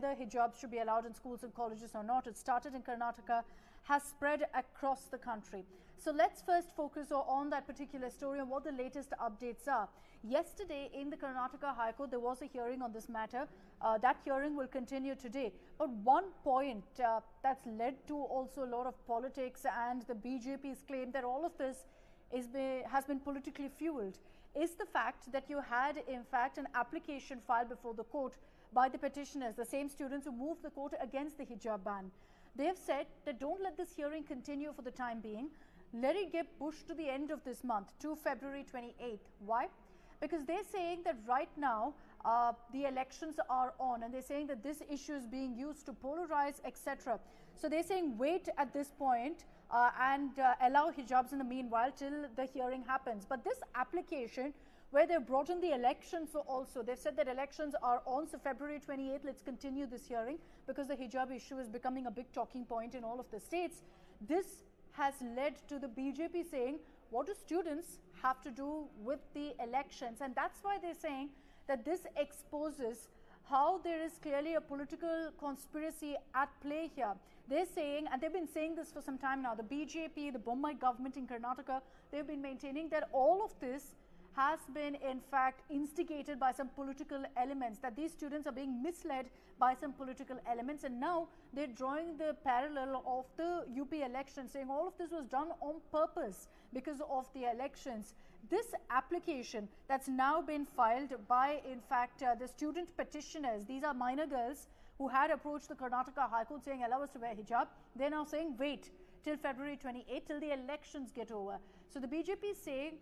whether hijabs should be allowed in schools and colleges or not. It started in Karnataka, has spread across the country. So let's first focus on that particular story and what the latest updates are. Yesterday in the Karnataka High Court, there was a hearing on this matter. That hearing will continue today. But one point that's led to also a lot of politics and the BJP's claim that all of this has been politically fueled is the fact that you had in fact an application filed before the court by the petitioners, the same students who moved the court against the hijab ban. They have said that don't let this hearing continue for the time being. Let it get pushed to the end of this month, to February 28th. Why? Because they're saying that right now the elections are on and they're saying that this issue is being used to polarize, etc. So they're saying wait at this point and allow hijabs in the meanwhile till the hearing happens. But this application, where they've brought in the elections also, they've said that elections are on, so February 28th, let's continue this hearing because the hijab issue is becoming a big talking point in all of the states. This has led to the BJP saying, what do students have to do with the elections? And that's why they're saying that this exposes how there is clearly a political conspiracy at play here. They're saying, and they've been saying this for some time now, the BJP, the Bombay government in Karnataka, they've been maintaining that all of this has been in fact instigated by some political elements, that these students are being misled by some political elements, and now they're drawing the parallel of the UP election, saying all of this was done on purpose because of the elections. This application that's now been filed by in fact the student petitioners, these are minor girls who had approached the Karnataka High Court saying allow us to wear hijab. They're now saying wait till February 28th, till the elections get over. So the BJP is saying,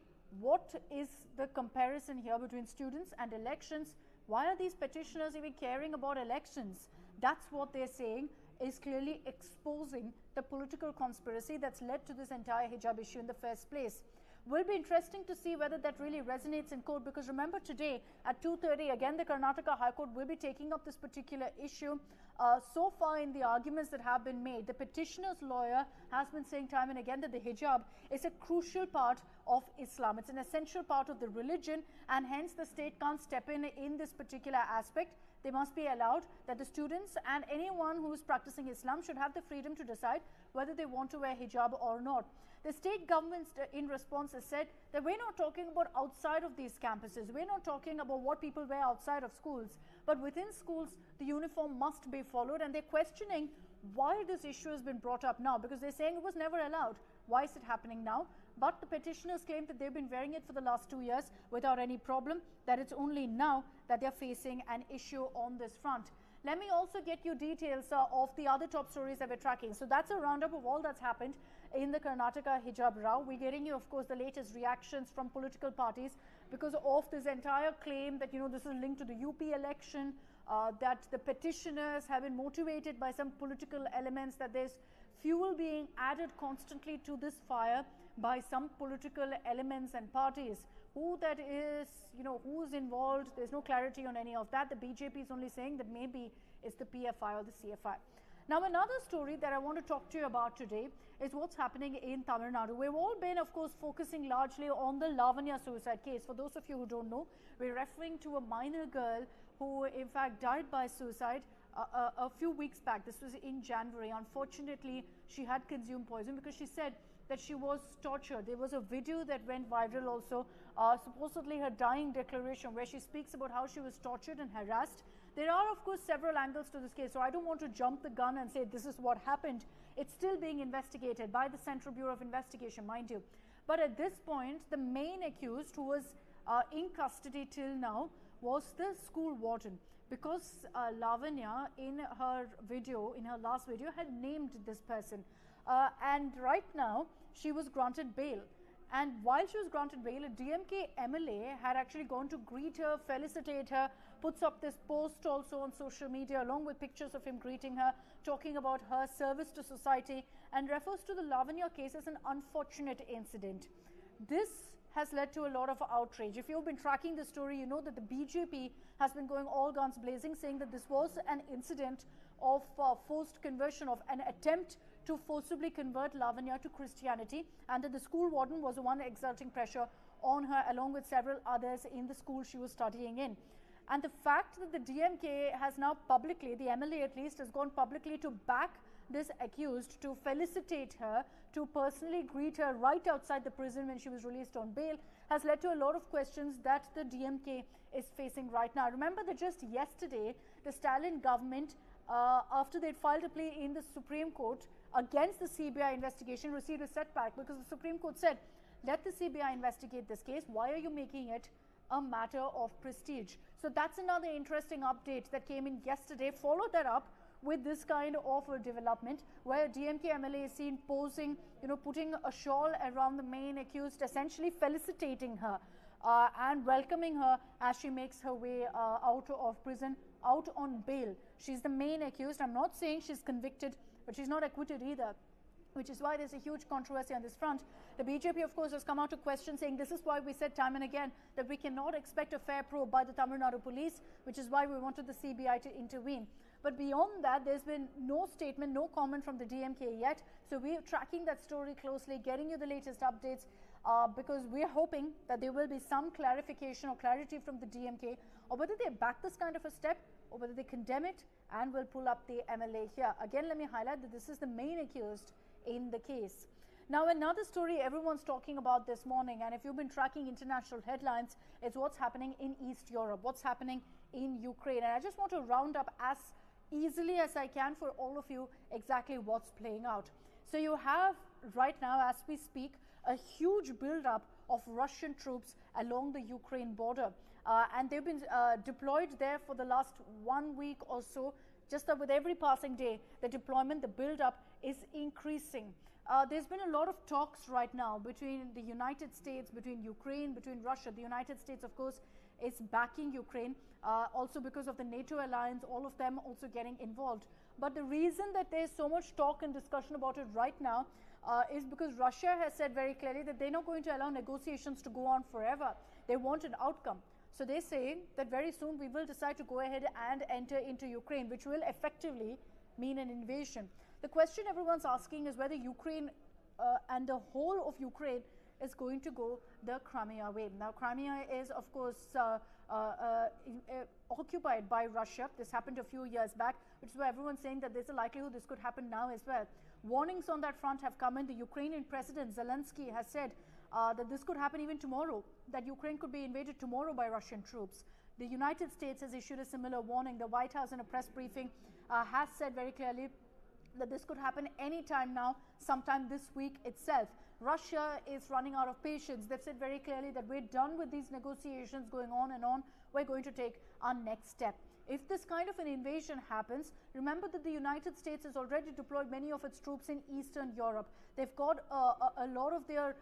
what is the comparison here between students and elections? Why are these petitioners even caring about elections? That's what they're saying is clearly exposing the political conspiracy that's led to this entire hijab issue in the first place. Will be interesting to see whether that really resonates in court, because remember today at 2:30 again the Karnataka High Court will be taking up this particular issue. So far in the arguments that have been made, the petitioner's lawyer has been saying time and again that the hijab is a crucial part of Islam. It's an essential part of the religion, and hence the state can't step in this particular aspect. They must be allowed that the students and anyone who is practicing Islam should have the freedom to decide whether they want to wear hijab or not. The state government in response has said that we're not talking about outside of these campuses. We're not talking about what people wear outside of schools. But within schools, the uniform must be followed. And they're questioning why this issue has been brought up now, because they're saying it was never allowed. Why is it happening now? But the petitioners claim that they've been wearing it for the last 2 years without any problem, that it's only now that they're facing an issue on this front. Let me also get you details of the other top stories that we're tracking. So that's a roundup of all that's happened in the Karnataka hijab row. We're getting you, of course, the latest reactions from political parties because of this entire claim that, this is linked to the UP election, that the petitioners have been motivated by some political elements, that there's fuel being added constantly to this fire by some political elements and parties. Who that is, who's involved, there's no clarity on any of that. The BJP is only saying that maybe it's the PFI or the CFI. Now, another story that I want to talk to you about today is what's happening in Tamil Nadu. We've all been, of course, focusing largely on the Lavanya suicide case. For those of you who don't know, we're referring to a minor girl who, in fact, died by suicide a few weeks back. This was in January. Unfortunately, she had consumed poison because she said that she was tortured. There was a video that went viral also, supposedly her dying declaration, where she speaks about how she was tortured and harassed. There are, of course, several angles to this case, so I don't want to jump the gun and say this is what happened. It's still being investigated by the Central Bureau of Investigation, mind you. But at this point, the main accused, who was in custody till now, was the school warden, because Lavanya in her video, in her last video, had named this person. And right now, she was granted bail. And while she was granted bail, a DMK MLA had actually gone to greet her, felicitate her, puts up this post also on social media along with pictures of him greeting her, talking about her service to society, and refers to the Lavanya case as an unfortunate incident. This has led to a lot of outrage. If you've been tracking the story, you know that the BJP has been going all guns blazing, saying that this was an incident of forced conversion, of an attempt to forcibly convert Lavanya to Christianity, and that the school warden was the one exerting pressure on her along with several others in the school she was studying in. And the fact that the DMK has now publicly, the MLA at least, has gone publicly to back this accused, to felicitate her, to personally greet her right outside the prison when she was released on bail, has led to a lot of questions that the DMK is facing right now. Remember that just yesterday, the Stalin government, after they'd filed a plea in the Supreme Court against the CBI investigation, received a setback because the Supreme Court said, let the CBI investigate this case. Why are you making it a matter of prestige? So that's another interesting update that came in yesterday. Followed that up with this kind of a development where DMK MLA is seen posing, putting a shawl around the main accused, essentially felicitating her and welcoming her as she makes her way out of prison, out on bail. She's the main accused. I'm not saying she's convicted, but she's not acquitted either, which is why there's a huge controversy on this front. The BJP, of course, has come out to question, saying this is why we said time and again that we cannot expect a fair probe by the Tamil Nadu police, which is why we wanted the CBI to intervene. But beyond that, there's been no statement, no comment from the DMK yet. So we're tracking that story closely, getting you the latest updates, because we're hoping that there will be some clarification or clarity from the DMK, or whether they back this kind of a step, or whether they condemn it and will pull up the MLA here. Again, let me highlight that this is the main accused in the case. Now, another story everyone's talking about this morning, and if you've been tracking international headlines, it's what's happening in East Europe, what's happening in Ukraine. And I just want to round up as easily as I can for all of you exactly what's playing out. So you have right now, as we speak, a huge build-up of Russian troops along the Ukraine border. And they've been deployed there for the last 1 week or so. Just that with every passing day, the deployment, the build-up is increasing. There's been a lot of talks right now between the United States, between Ukraine, between Russia. The United States, of course, is backing Ukraine, also because of the NATO alliance, all of them also getting involved. But the reason that there's so much talk and discussion about it right now is because Russia has said very clearly that they're not going to allow negotiations to go on forever. They want an outcome. So they're saying that very soon we will decide to go ahead and enter into Ukraine, which will effectively mean an invasion. The question everyone's asking is whether Ukraine and the whole of Ukraine is going to go the Crimea way. Now, Crimea is, of course, occupied by Russia. This happened a few years back, which is why everyone's saying that there's a likelihood this could happen now as well. Warnings on that front have come in. The Ukrainian President Zelensky has said that this could happen even tomorrow, that Ukraine could be invaded tomorrow by Russian troops. The United States has issued a similar warning. The White House, in a press briefing, has said very clearly that this could happen anytime now, sometime this week itself. Russia is running out of patience. They've said very clearly that we're done with these negotiations going on and on. We're going to take our next step. If this kind of an invasion happens, remember that the United States has already deployed many of its troops in Eastern Europe. They've got a lot of their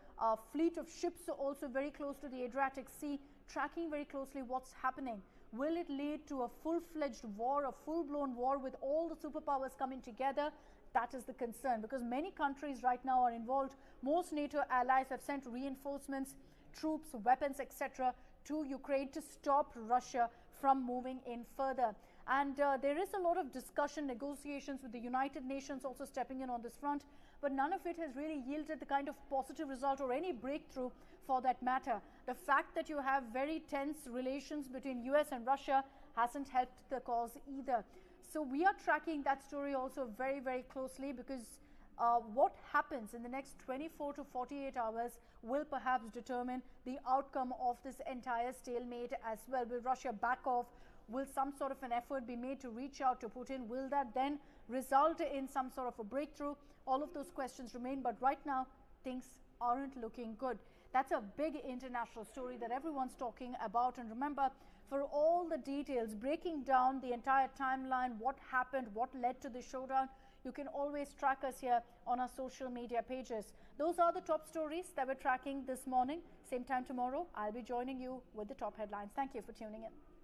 fleet of ships also very close to the Adriatic Sea, tracking very closely what's happening. Will it lead to a full-fledged war, a full-blown war with all the superpowers coming together? That is the concern, because many countries right now are involved. Most NATO allies have sent reinforcements, troops, weapons, etc. to Ukraine to stop Russia from moving in further. And there is a lot of discussion, negotiations with the United Nations also stepping in on this front, but none of it has really yielded the kind of positive result or any breakthrough for that matter. The fact that you have very tense relations between US and Russia hasn't helped the cause either. So we are tracking that story also very, very closely, because what happens in the next 24 to 48 hours will perhaps determine the outcome of this entire stalemate as well. Will Russia back off? Will some sort of an effort be made to reach out to Putin? Will that then result in some sort of a breakthrough? All of those questions remain, but right now things aren't looking good. That's a big international story that everyone's talking about. And remember, for all the details, breaking down the entire timeline, what happened, what led to the showdown, you can always track us here on our social media pages. Those are the top stories that we're tracking this morning. Same time tomorrow, I'll be joining you with the top headlines. Thank you for tuning in.